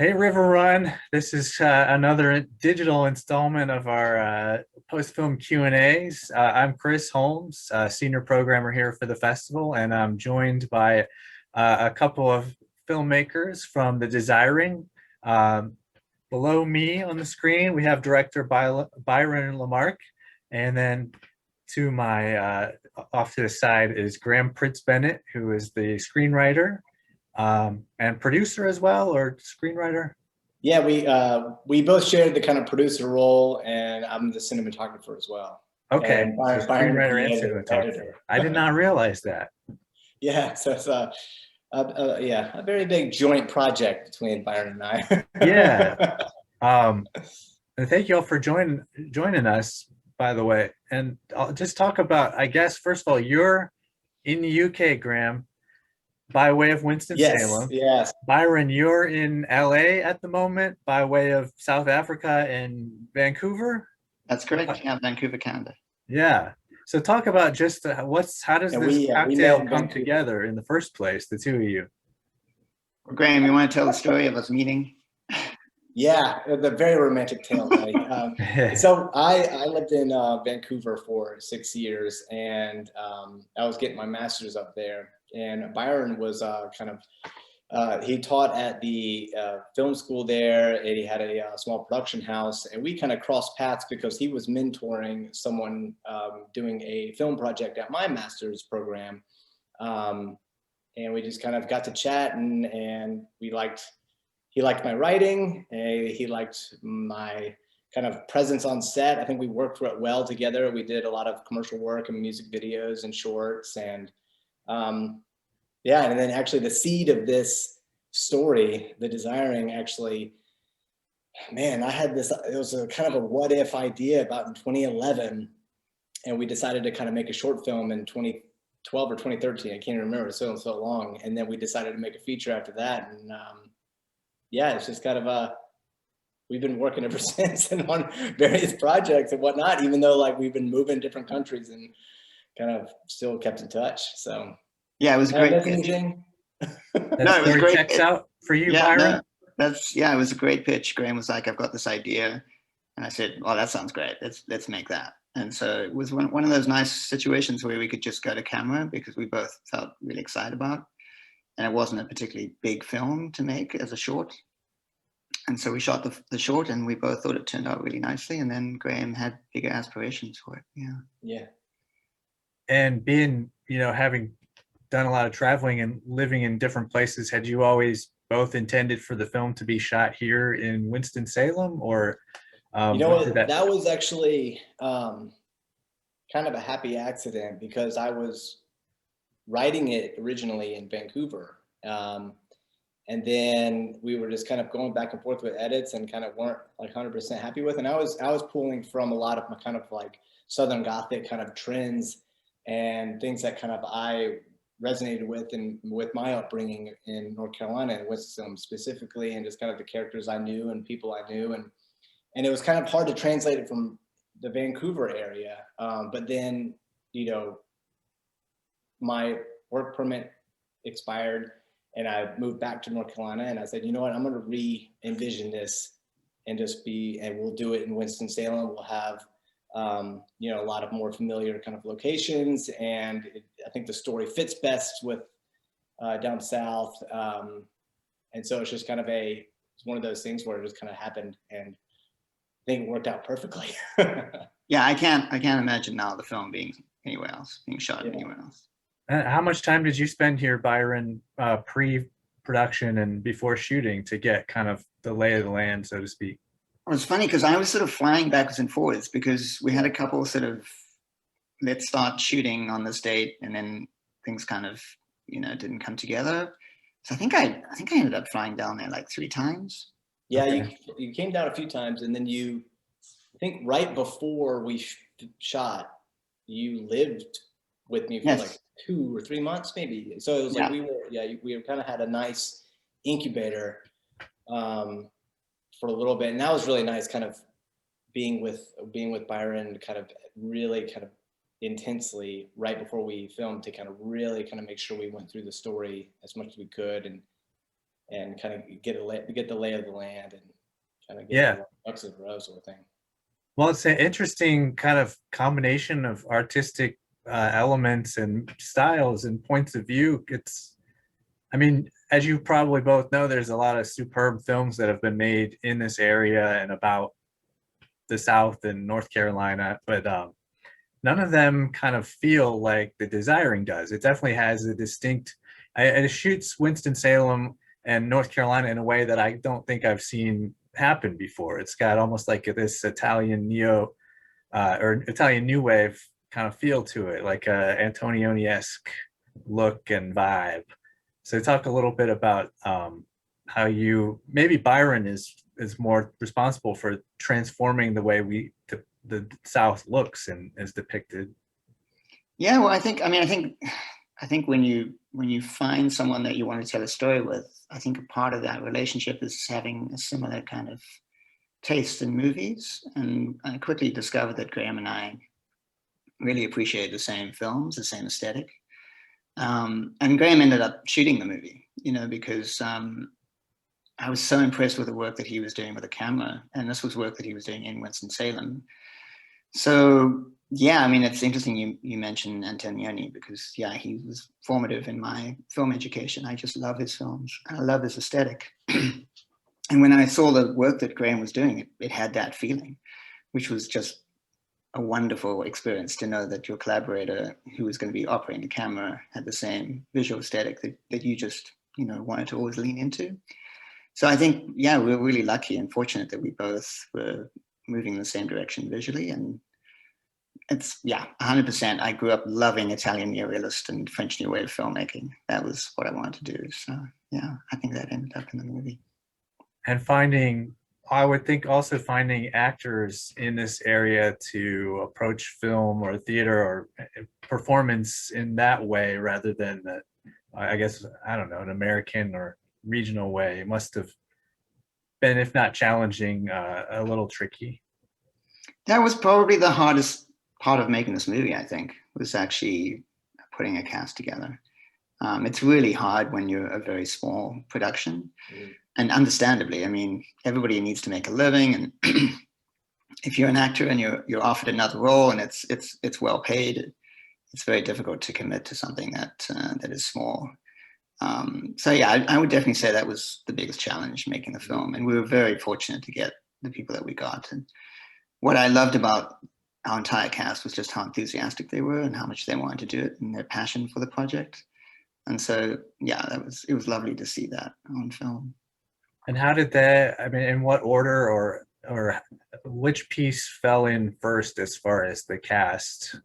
Hey, RiverRun. This is another digital installment of our post-film Q&As. I'm Chris Holmes, senior programmer here for the festival, and I'm joined by a couple of filmmakers from the Desiring. Um, Below me on the screen, we have director Byron Lamarque, and then to my off to the side is Graham Pritz-Bennett, who is the screenwriter and producer as well, or screenwriter? Yeah, we both shared the kind of producer role, and I'm the cinematographer as well. Okay, And so Byron is screenwriter and the cinematographer. editor. I did not realize that. Yeah, so it's a very big joint project between Byron and Yeah. I. And thank you all for joining us, by the way. And I'll just talk about, I guess, first of all, you're in the UK, Graham, by way of Yes, Winston-Salem. yes, Byron, you're in LA at the moment by way of South Africa and Vancouver. That's correct. Yeah, Vancouver, Canada. Yeah. So talk about just how does and this we met cocktail in come Vancouver. together in the first place, the two of you? Well, Graham, you want to tell the story of us meeting? Yeah, the very romantic tale, buddy. So I lived in Vancouver for 6 years, and I was getting my master's up there. And Byron was he taught at the film school there, and he had a small production house. And we kind of crossed paths because he was mentoring someone doing a film project at my master's program. And we just kind of got to chat, and he liked my writing, and he liked my kind of presence on set. I think we worked well together. We did a lot of commercial work and music videos and shorts, and yeah, and then actually the seed of this story, The Desiring, actually, man, I had this, it was a kind of a what if idea about in 2011, and we decided to kind of make a short film in 2012 or 2013. I can't remember, it's so long. And then we decided to make a feature after that. And yeah, it's just kind of we've been working ever since and on various projects and whatnot, even though like we've been moving different countries and kind of still kept in touch. So Yeah, it was a great pitch. anything? That No, it was story great. checks out for you, Yeah, Byron? no, it was a great pitch. Graham was like, I've got this idea. And I said, well, that sounds great. Let's make that. And so it was one of those nice situations where we could just go to camera because we both felt really excited about it. And it wasn't a particularly big film to make as a short. And so we shot the short, and we both thought it turned out really nicely. And then Graham had bigger aspirations for it. Yeah. Yeah. And being, having done a lot of traveling and living in different places, had you always both intended for the film to be shot here in Winston-Salem, or that was actually kind of a happy accident because I was writing it originally in Vancouver. And then we were just kind of going back and forth with edits and kind of weren't like 100% happy with. And I was pulling from a lot of my kind of like Southern Gothic kind of trends and things that kind of I resonated with and with my upbringing in North Carolina and Winston specifically, and just kind of the characters I knew and people I knew. And it was kind of hard to translate it from the Vancouver area. But then, my work permit expired, and I moved back to North Carolina, and I said, you know what, I'm going to re-envision this and we'll do it in Winston-Salem. We'll have, a lot of more familiar kind of locations. And I think the story fits best with down south. And so it's just kind of it's one of those things where it just kind of happened, and I think it worked out perfectly. Yeah, I can't imagine now the film being anywhere else, being shot anywhere else. How much time did you spend here, Byron, pre-production and before shooting, to get kind of the lay of the land, so to speak? Well, it's funny because I was sort of flying backwards and forwards because we had a couple sort of, let's start shooting on this date, and then things kind of, didn't come together. So I think I ended up flying down there like 3 times. Yeah, Okay. you came down a few times, and then I think right before we shot, you lived with me for like 2 or 3 months, maybe. So it was like we kind of had a nice incubator for a little bit, and that was really nice. Kind of being with Byron, kind of really kind of intensely right before we filmed to kind of really kind of make sure we went through the story as much as we could, and and kind of get the lay of the land and kind of get Yeah. the ducks in a row sort of thing. Well, it's an interesting kind of combination of artistic elements and styles and points of view. I mean, as you probably both know, there's a lot of superb films that have been made in this area and about the South and North Carolina, but none of them kind of feel like The Desiring does. It definitely has a distinct, it shoots Winston-Salem and North Carolina in a way that I don't think I've seen happen before. It's got almost like this Italian or Italian new wave kind of feel to it, like a Antonioni-esque look and vibe. So talk a little bit about how maybe Byron is more responsible for transforming the way the South looks and is depicted. Yeah, well, I think when you find someone that you want to tell a story with, I think a part of that relationship is having a similar kind of taste in movies. And I quickly discovered that Graham and I really appreciate the same films, the same aesthetic. And Graham ended up shooting the movie, because I was so impressed with the work that he was doing with the camera. And this was work that he was doing in Winston-Salem. So, yeah, I mean, it's interesting you mentioned Antonioni, because, yeah, he was formative in my film education. I just love his films. I love his aesthetic. And when I saw the work that Graham was doing, it had that feeling, which was just a wonderful experience to know that your collaborator who was going to be operating the camera had the same visual aesthetic that you just, wanted to always lean into. So I think, yeah, we're really lucky and fortunate that we both were moving in the same direction visually. And it's, 100%. I grew up loving Italian neorealist and French New Wave filmmaking. That was what I wanted to do. So, yeah, I think that ended up in the movie. And I would think also finding actors in this area to approach film or theater or performance in that way rather than I guess, I don't know, an American or regional way must have been, if not challenging, a little tricky. That was probably the hardest part of making this movie, I think, was actually putting a cast together. It's really hard when you're a very small production. Mm. And understandably, I mean, everybody needs to make a living, and if you're an actor and you're offered another role and it's well paid, it's very difficult to commit to something that is small. So yeah, I would definitely say that was the biggest challenge making the film, and we were very fortunate to get the people that we got. And what I loved about our entire cast was just how enthusiastic they were and how much they wanted to do it and their passion for the project. And so yeah, it was lovely to see that on film. And how did that, I mean, in what order or which piece fell in first as far as the cast?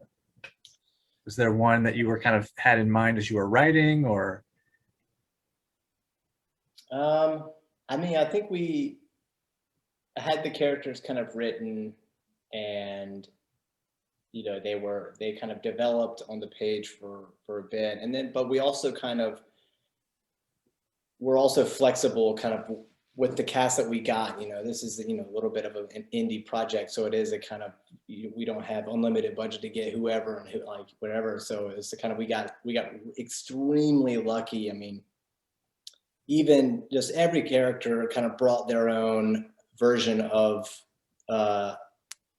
Was there one that you were kind of had in mind as you were writing, or? I mean, I think we had the characters kind of written, and they kind of developed on the page for a bit, and then but we also we're also flexible kind of with the cast that we got. This is a little bit of an indie project, so it is a kind of, we don't have unlimited budget to get whoever and whatever. So it's the kind of we got extremely lucky. I mean, even just every character kind of brought their own version of what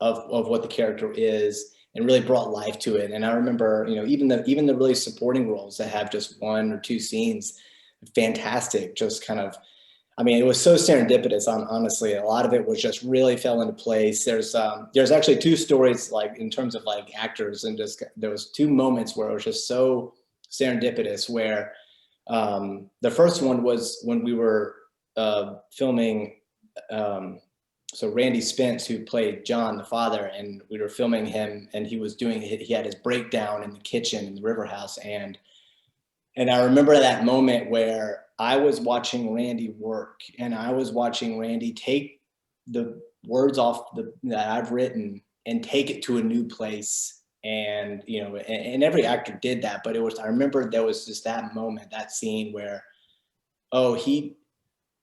the character is and really brought life to it. And I remember, even the really supporting roles that have just one or two scenes, fantastic, just kind of, I mean, it was so serendipitous. Honestly, a lot of it was just really fell into place. There's actually two stories, like in terms of like actors, and just there was two moments where it was just so serendipitous. Where the first one was when we were filming. So Randy Spence, who played John, the father, and we were filming him, and he had his breakdown in the kitchen in the River House, and I remember that moment where I was watching Randy work, and I was watching Randy take the words off that I've written and take it to a new place. And, and every actor did that, but I remember there was just that moment, that scene where, oh, he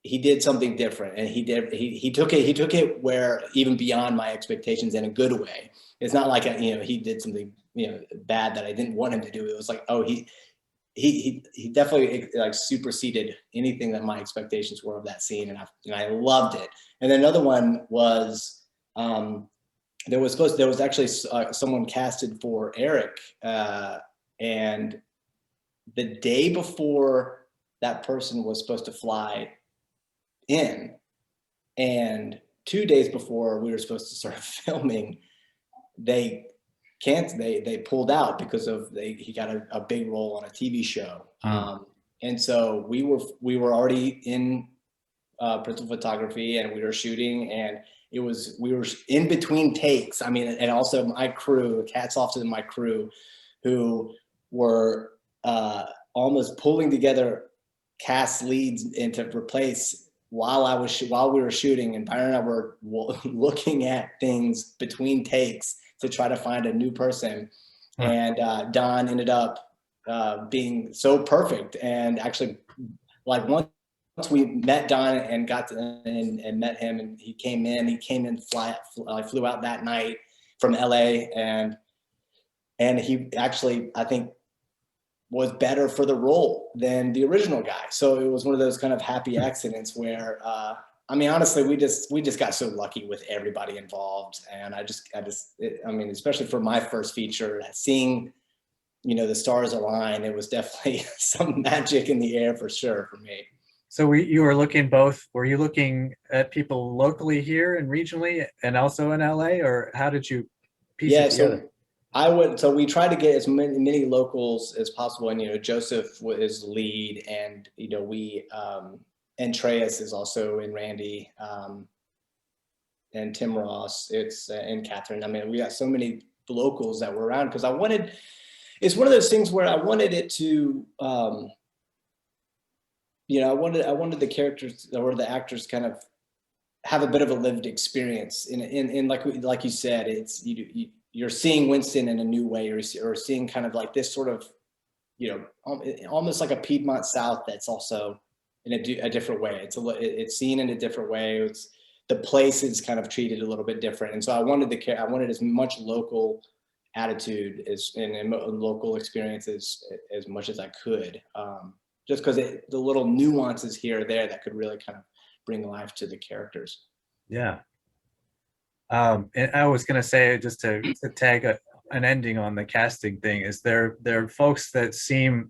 did something different, and he took it where even beyond my expectations in a good way. It's not like he did something, bad that I didn't want him to do. It was like, oh, he he definitely like superseded anything that my expectations were of that scene, and I loved it. And then another one was there was actually someone casted for Eric, and the day before that person was supposed to fly in, and 2 days before we were supposed to start filming, they pulled out because he got a big role on a TV show. And so we were already in principal photography, and we were shooting, and we were in between takes. I mean, and also my crew, hats off to my crew, who were almost pulling together cast leads and to replace while we were shooting, and Byron and I were looking at things between takes to try to find a new person. And Don ended up being so perfect. And actually, like once we met Don and and met him, and he came in, flew out that night from LA, and he actually, I think, was better for the role than the original guy. So it was one of those kind of happy accidents where, I mean, honestly, we just got so lucky with everybody involved. And I mean, especially for my first feature, seeing, the stars align, it was definitely some magic in the air for sure for me. So were you looking at people locally here and regionally and also in LA, or how did you piece it together? So we tried to get as many locals as possible, and Joseph is lead, and and Treyas is also in Randy, and Tim Ross, and Catherine. I mean, we got so many locals that were around because it's one of those things where I wanted it to, I wanted the characters or the actors kind of have a bit of a lived experience in like you said, it's you're seeing Winston in a new way, or seeing kind of like this sort of, almost like a Piedmont South that's also in a different way. It's seen in a different way. The place is kind of treated a little bit different. And so I wanted as much local attitude and local experiences as much as I could, just because the little nuances here or there that could really kind of bring life to the characters. Yeah. And I was going to say, just to tag an ending on the casting thing, is there are folks that seem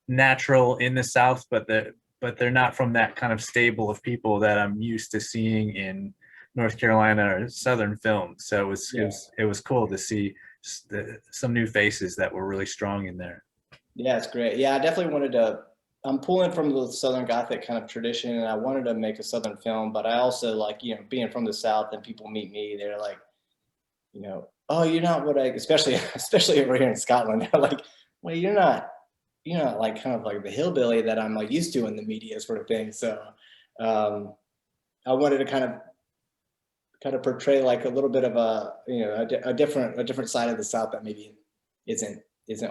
natural in the South, but they're not from that kind of stable of people that I'm used to seeing in North Carolina or Southern films. So it was cool to see some new faces that were really strong in there. Yeah, it's great. Yeah, I definitely wanted to. I'm pulling from the Southern Gothic kind of tradition, and I wanted to make a Southern film, but I also like, being from the South, and people meet me, they're like, oh, you're not what especially over here in Scotland, they're like, well, you're not like kind of like the hillbilly that I'm like used to in the media sort of thing. So I wanted to kind of portray like a little bit of a different side of the South that maybe isn't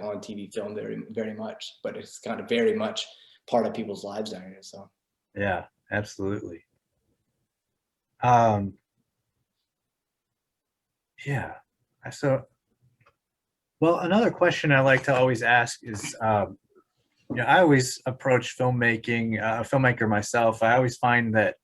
on TV film very, very much, but it's kind of very much part of people's lives down here. So yeah, absolutely. Yeah. So, well, another question I like to always ask is, I always approach filmmaking, a filmmaker myself. I always find that,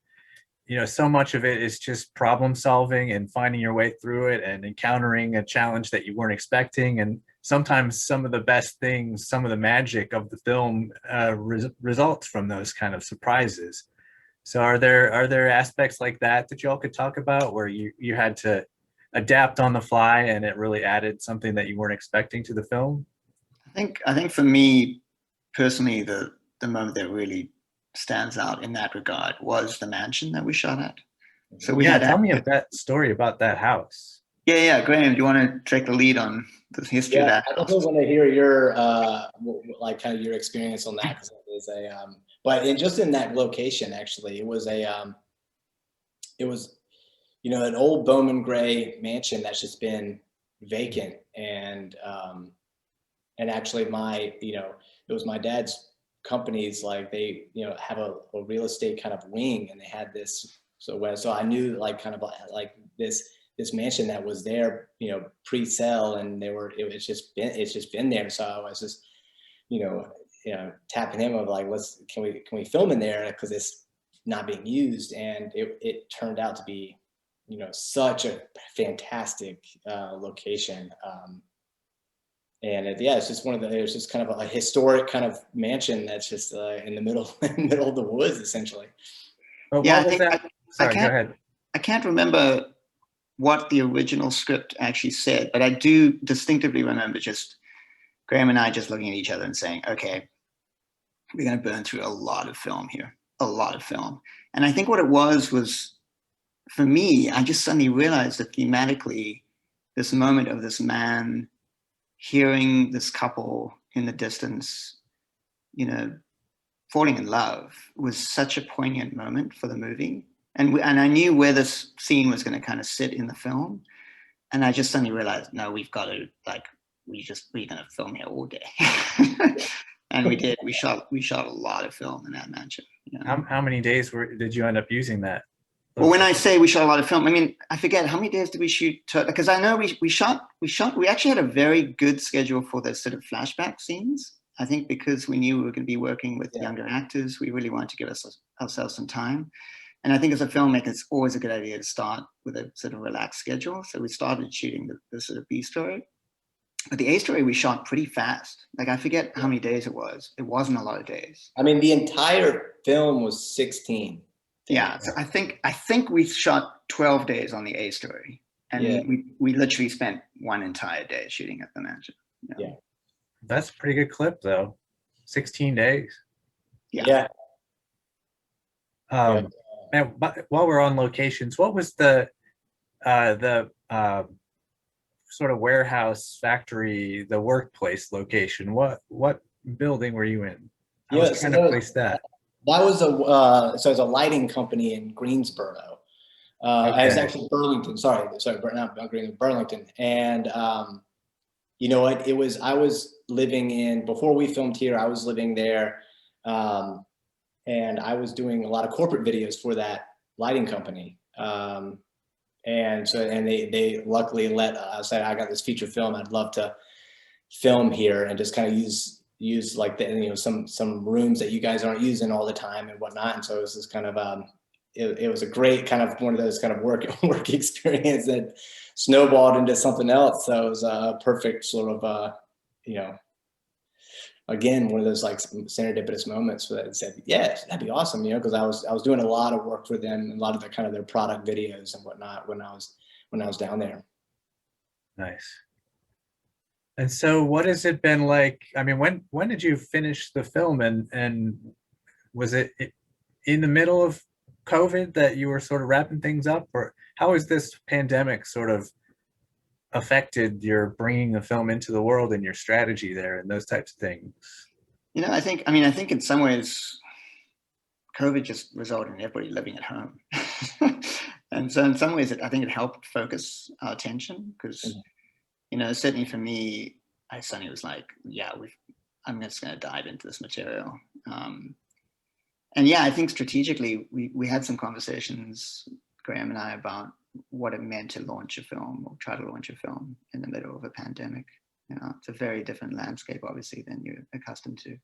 so much of it is just problem solving and finding your way through it and encountering a challenge that you weren't expecting. And sometimes some of the best things, some of the magic of the film results from those kind of surprises. So are there aspects like that y'all could talk about, where you had to adapt on the fly and it really added something that you weren't expecting to the film? I think for me personally, the moment that really stands out in that regard was the mansion that we shot at. So tell me that story about that house. Yeah. Graham, do you want to take the lead on the history of that house? I definitely want to hear your like kind of your experience on that, because it is but just in that location, actually, it was an old Bowman Gray mansion that's just been vacant, and actually it was my dad's companies, like they have a real estate kind of wing, and they had this, so I knew like kind of like this mansion that was there pre-sale, and it's just been there. So I was just tapping him of like, can we film in there, because it's not being used. And it turned out to be, such a fantastic location. And it's just it's just kind of a historic kind of mansion that's just in the middle of the woods, essentially. But Yeah, what was that? Sorry, go ahead. I can't remember what the original script actually said, but I do distinctively remember just Graham and I just looking at each other and saying, okay, we're going to burn through a lot of film here, a lot of film. And I think what it was for me, I just suddenly realized that thematically, this moment of this man hearing this couple in the distance, falling in love, was such a poignant moment for the movie. And I knew where this scene was going to kind of sit in the film. And I just suddenly realized, no, we've got to, we're going to film here all day. And we did. We shot a lot of film in that mansion. How many days did you end up using that? Well, when I say we shot a lot of film, I mean, I forget how many days did we shoot, because I know we actually had a very good schedule for the sort of flashback scenes. I think because we knew we were going to be working with younger actors, we really wanted to give ourselves some time. And I think as a filmmaker, it's always a good idea to start with a sort of relaxed schedule. So we started shooting the sort of B story. But the A story we shot pretty fast. I forget how many days it was. It wasn't a lot of days. I mean, the entire film was 16. Yeah, so I think we shot 12 days on the A story. And we literally spent one entire day shooting at the mansion. Yeah. That's a pretty good clip, though. 16 days. Yeah. And while we're on locations, what was the sort of warehouse, factory, the workplace location? What building were you in? I was trying to place that. That was it was a lighting company in Greensboro. Okay. It's actually Burlington. Sorry, not Greensboro, Burlington. And you know what? I was living in, before we filmed here, I was living there. And I was doing a lot of corporate videos for that lighting company. And they luckily let us say, I got this feature film, I'd love to film here and just kind of use like some rooms that you guys aren't using all the time and whatnot. And so it was this kind of it was a great kind of one of those kind of work experience that snowballed into something else. So it was a perfect sort of again, one of those like serendipitous moments that said, yes, that'd be awesome, because I was doing a lot of work for them, a lot of their product videos and whatnot when I was down there. Nice. And so what has it been like? I mean, when did you finish the film, and was it in the middle of COVID that you were sort of wrapping things up, or how has this pandemic sort of affected your bringing the film into the world and your strategy there and those types of things? I think in some ways, COVID just resulted in everybody living at home. And so in some ways, I think it helped focus our attention because, certainly for me, I suddenly was like, I'm just going to dive into this material. And I think strategically, we had some conversations, Graham and I, about what it meant to launch a film or try to launch a film in the middle of a pandemic. It's a very different landscape, obviously, than you're accustomed to.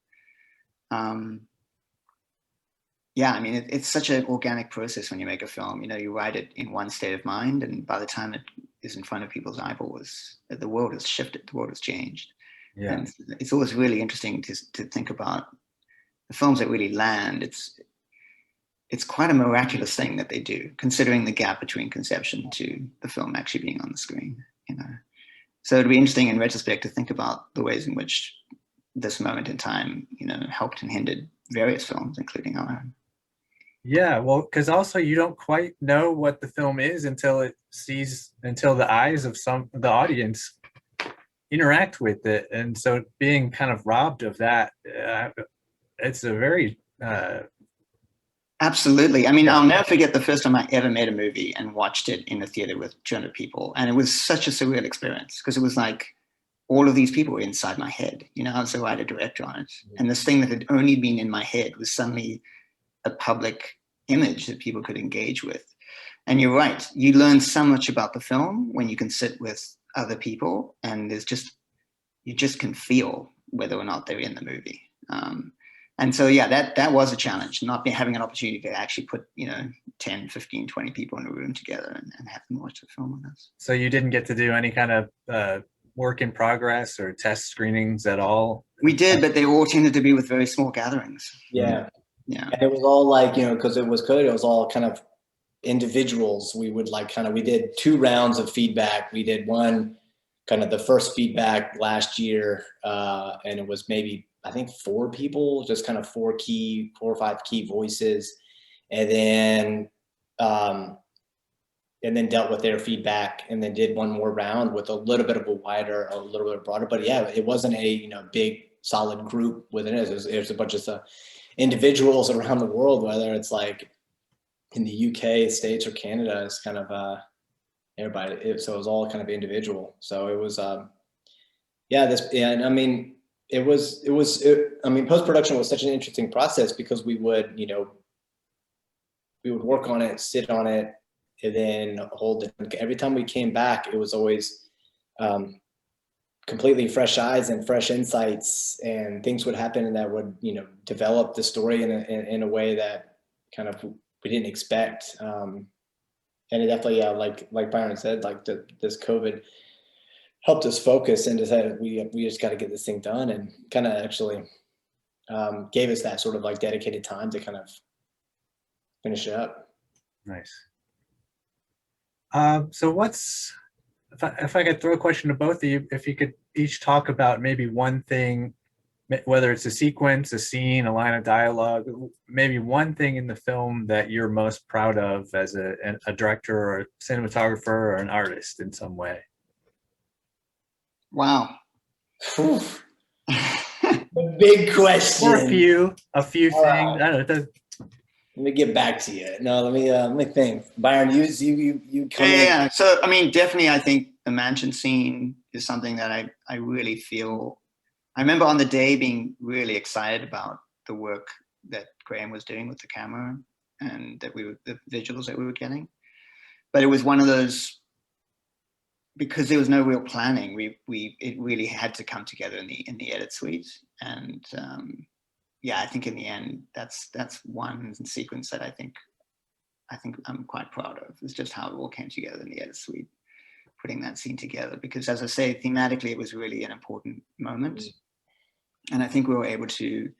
It's such an organic process when you make a film. You write it in one state of mind, and by the time it is in front of people's eyeballs, the world has shifted, the world has changed. Yeah. And it's always really interesting to think about the films that really land. It's quite a miraculous thing that they do, considering the gap between conception to the film actually being on the screen. So it'd be interesting in retrospect to think about the ways in which this moment in time, helped and hindered various films, including our own. Yeah, well, because also you don't quite know what the film is until the eyes of the audience interact with it, and so being kind of robbed of that, it's a very Absolutely. I mean, I'll never forget the first time I ever made a movie and watched it in the theater with 200 people. And it was such a surreal experience because it was like all of these people were inside my head. I was a writer-director on it. And this thing that had only been in my head was suddenly a public image that people could engage with. And you're right. You learn so much about the film when you can sit with other people and you just can feel whether or not they're in the movie. And so, yeah, that was a challenge, not having an opportunity to actually put, 10, 15, 20 people in a room together and have them watch the film with us. So you didn't get to do any kind of work in progress or test screenings at all? We did, but they all tended to be with very small gatherings. Yeah. Yeah. And it was all like, because it was COVID, it was all kind of individuals. We would we did 2 rounds of feedback. We did one kind of the first feedback last year, and it was maybe, I think 4 people, just kind of 4 or 5 key voices, and then dealt with their feedback, and then did one more round with a little bit broader. But yeah, it wasn't a big solid group within it. There's a bunch of individuals around the world, whether it's like in the UK, States, or Canada. It's kind of everybody. So it was all kind of individual. So it was post-production was such an interesting process, because we would work on it, sit on it, and then hold it. Every time we came back, it was always completely fresh eyes and fresh insights, and things would happen that would develop the story in a way that kind of we didn't expect. And it definitely, like Byron said, this COVID helped us focus and decided we just got to get this thing done, and kind of actually gave us that sort of dedicated time to kind of finish it up. Nice. So if I could throw a question to both of you, if you could each talk about maybe one thing, whether it's a sequence, a scene, a line of dialogue, maybe one thing in the film that you're most proud of as a director or a cinematographer or an artist in some way. Wow. A big question. Or a few things. I don't know. Let me get back to you. No, let me think. Byron, you come in. Yeah. So, definitely, I think the mansion scene is something that I really feel. I remember on the day being really excited about the work that Graham was doing with the camera, and the visuals that we were getting. But it was one of those, because there was no real planning. It really had to come together in the edit suite, and yeah, I think in the end, that's one sequence that I think I'm quite proud of. It's just how it all came together in the edit suite, putting that scene together. Because, as I say, thematically, it was really an important moment, and I think we were able to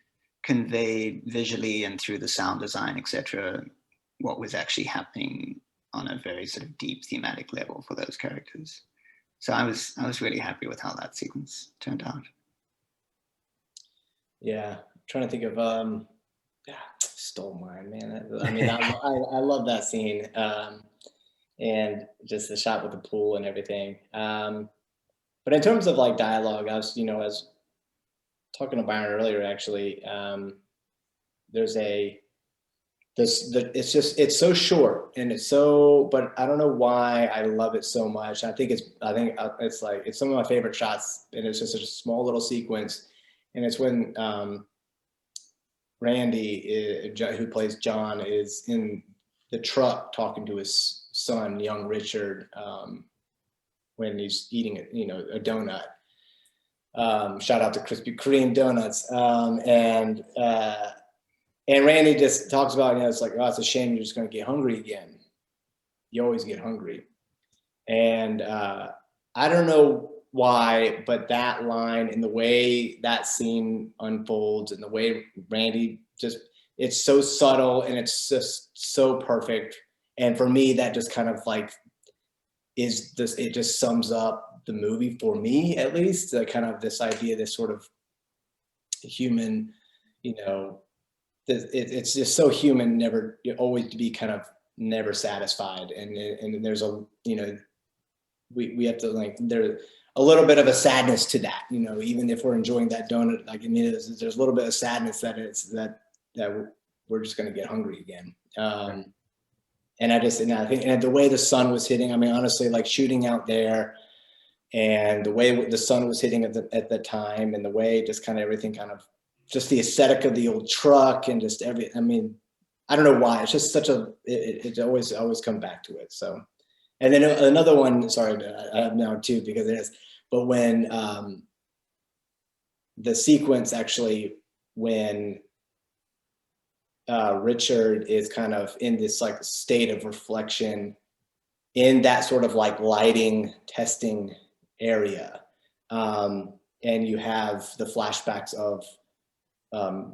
convey visually and through the sound design, etc., what was actually happening on a very sort of deep thematic level for those characters. So I was really happy with how that sequence turned out. Yeah. Trying to think of stole mine, man. I love that scene, and just the shot with the pool and everything. But in terms of dialogue, I was talking to Byron earlier, actually. It's so short, and but I don't know why I love it so much. I think it's some of my favorite shots, and it's just a small little sequence, and it's when Randy, who plays John, is in the truck talking to his son, young Richard, when he's eating a donut. Shout out to Krispy Kreme donuts. And Randy just talks about, it's like, oh, it's a shame you're just going to get hungry again. You always get hungry. And I don't know why, but that line and the way that scene unfolds and the way Randy it's so subtle and it's just so perfect. And for me, that just kind of it just sums up the movie for me, at least, kind of this idea, this sort of human, it's just so human, always to be kind of never satisfied. And there's we have to there's a little bit of a sadness to that, even if we're enjoying that donut, there's a little bit of sadness that we're just going to get hungry again. And I think, and the way the sun was hitting, honestly, shooting out there, and the way the sun was hitting at the time, and the way just kind of everything just the aesthetic of the old truck, and just I don't know why, it's just it always come back to it. So, and then another one, sorry, I have now two because it is, but when the sequence actually when Richard is kind of in this like state of reflection in that sort of like lighting testing area. And you have the flashbacks of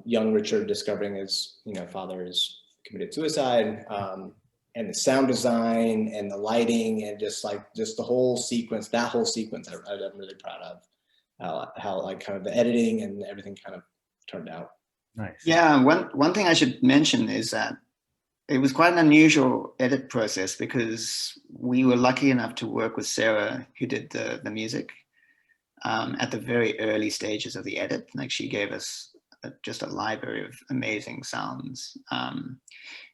young Richard discovering his, father has committed suicide, and the sound design and the lighting and just the whole sequence, that whole sequence, I'm really proud of how like kind of the editing and everything kind of turned out. Nice. Yeah, one thing I should mention is that it was quite an unusual edit process because we were lucky enough to work with Sarah, who did the music, at the very early stages of the edit. Like she gave us just a library of amazing sounds.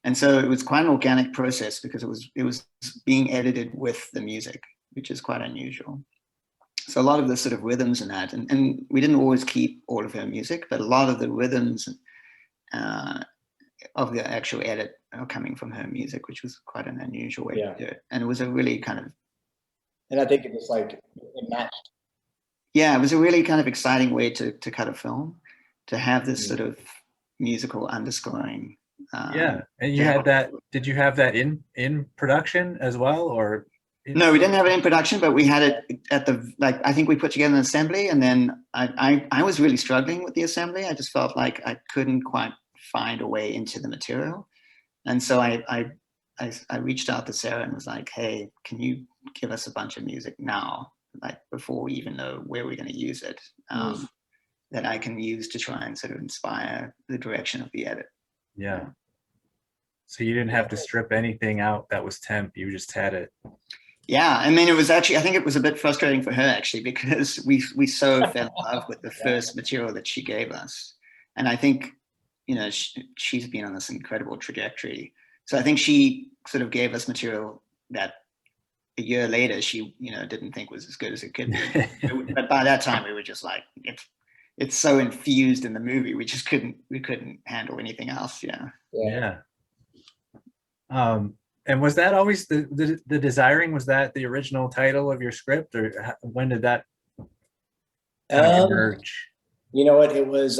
And so it was quite an organic process because it was being edited with the music, which is quite unusual. So a lot of the sort of rhythms in that, and we didn't always keep all of her music, but a lot of the rhythms of the actual edit are coming from her music, which was quite an unusual way to do it. And it was a really kind of... And I think it was like, it matched. Yeah, it was a really kind of exciting way to cut a film, to have this sort of musical underscoring. Yeah, and you had that, did you have that in production as well, or? No, we didn't have it in production, but we had it at the, like, I think we put together an assembly, and then I was really struggling with the assembly. I just felt like I couldn't quite find a way into the material. And so I reached out to Sarah and was like, hey, can you give us a bunch of music now, like before we even know where we're going to use it, that I can use to try and sort of inspire the direction of the edit. Yeah. So you didn't have to strip anything out that was temp, you just had it. Yeah, I mean, it was actually, I think it was a bit frustrating for her actually, because we so fell in love with the first material that she gave us. And I think, she's been on this incredible trajectory. So I think she sort of gave us material that a year later, she, didn't think was as good as it could be. But by that time we were just like, it's so infused in the movie. We just couldn't handle anything else. Yeah. And was that always the Desiring? Was that the original title of your script, or when did that kind of emerge? You know what? It was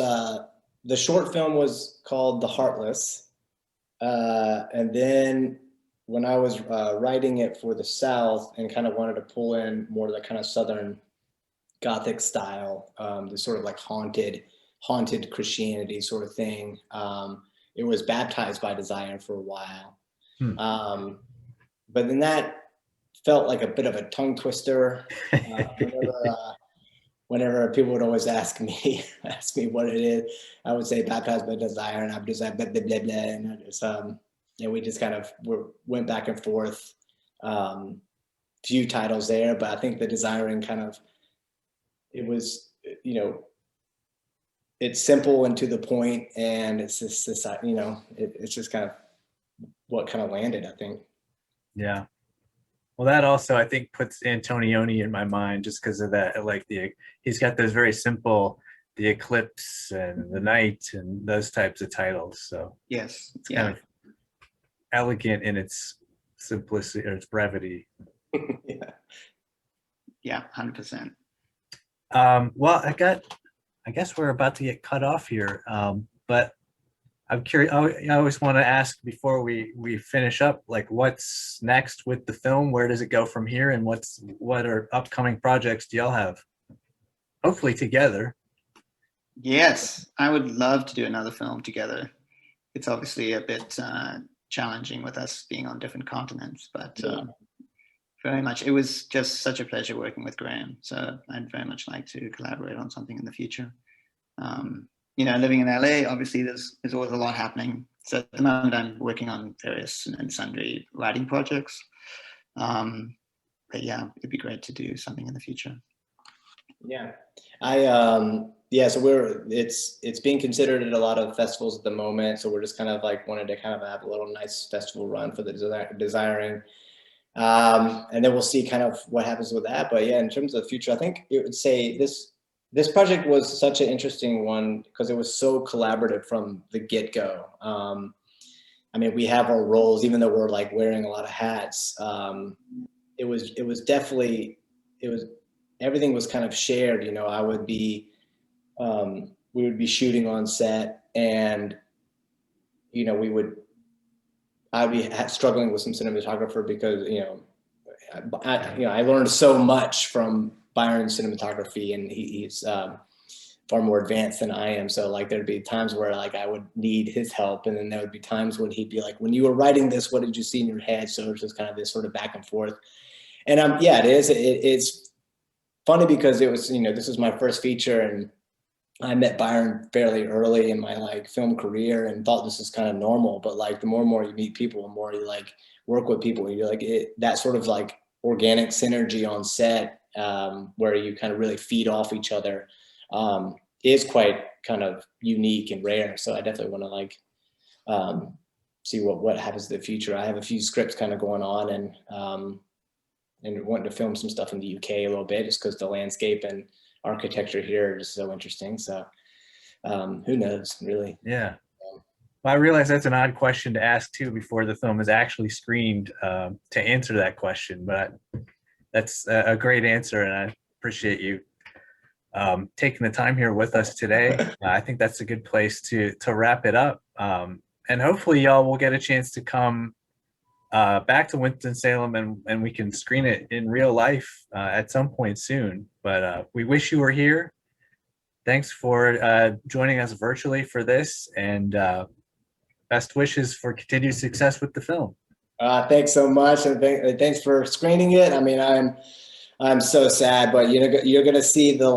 the short film was called The Heartless, and then when I was writing it for the South and kind of wanted to pull in more of the kind of Southern Gothic style, the sort of like haunted Christianity sort of thing, it was Baptized by Desire for a while. But then that felt like a bit of a tongue twister. Whenever people would always ask me what it is, I would say Baptized by Desire, and I would just say blah blah blah blah, and I just, we just kind of went back and forth. Few titles there, but I think the Desiring kind of, it was, it's simple and to the point, and it's just this, it's just kind of what kind of landed, I think. Yeah. Well, that also, I think, puts Antonioni in my mind just because of that. Like he's got those very simple, the eclipse and the night and those types of titles. So yes, it's kind of elegant in its simplicity or its brevity. Yeah, 100%. Well, I guess we're about to get cut off here, but I'm curious. I always want to ask before we finish up, like, what's next with the film? Where does it go from here? And what are upcoming projects do y'all have? Hopefully together. Yes, I would love to do another film together. It's obviously a bit challenging with us being on different continents, but very much. It was just such a pleasure working with Graham. So I'd very much like to collaborate on something in the future. Living in LA, obviously there's always a lot happening. So at the moment I'm working on various and sundry writing projects. But yeah, it'd be great to do something in the future. Yeah, so it's being considered at a lot of festivals at the moment. So we're just kind of like wanted to kind of have a little nice festival run for the Desiring. And then we'll see kind of what happens with that. But yeah, in terms of the future, I think it would say this project was such an interesting one because it was so collaborative from the get-go. I mean, we have our roles, even though we're like wearing a lot of hats. It was definitely, everything was kind of shared. I would be we would be shooting on set, and I'd be struggling with some cinematographer because I learned so much from Byron's cinematography, and he's far more advanced than I am. So like there'd be times where like I would need his help, and then there would be times when he'd be like, "When you were writing this, what did you see in your head?" So it's just kind of this sort of back and forth. And yeah, it is. It's funny because it was this was my first feature, and I met Byron fairly early in my like film career and thought this is kind of normal. But like the more and more you meet people, the more you like work with people, you're like that sort of like organic synergy on set, where you kind of really feed off each other, is quite kind of unique and rare. So I definitely want to like see what happens in the future. I have a few scripts kind of going on, and wanting to film some stuff in the UK a little bit, just because the landscape and architecture here is so interesting. So who knows, really? Yeah. Well, I realize that's an odd question to ask too before the film is actually screened, to answer that question, but that's a great answer, and I appreciate you taking the time here with us today. I think that's a good place to wrap it up, and hopefully y'all will get a chance to come back to Winston-Salem, and we can screen it in real life at some point soon. But we wish you were here. Thanks for joining us virtually for this, and best wishes for continued success with the film. Thanks so much, and thanks for screening it. I mean, I'm so sad, but you're gonna see the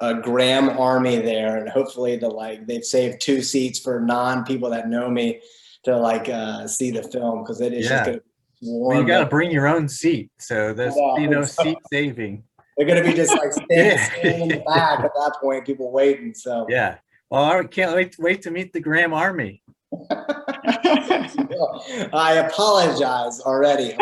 a Graham army there, and hopefully they've saved 2 seats for non-people that know me to see the film, because it is just gonna be warm. Well, you got to bring your own seat, so there's seat saving. They're gonna be just like standing in the back at that point, people waiting. So yeah. Well, I can't wait to meet the Graham army. I apologize already.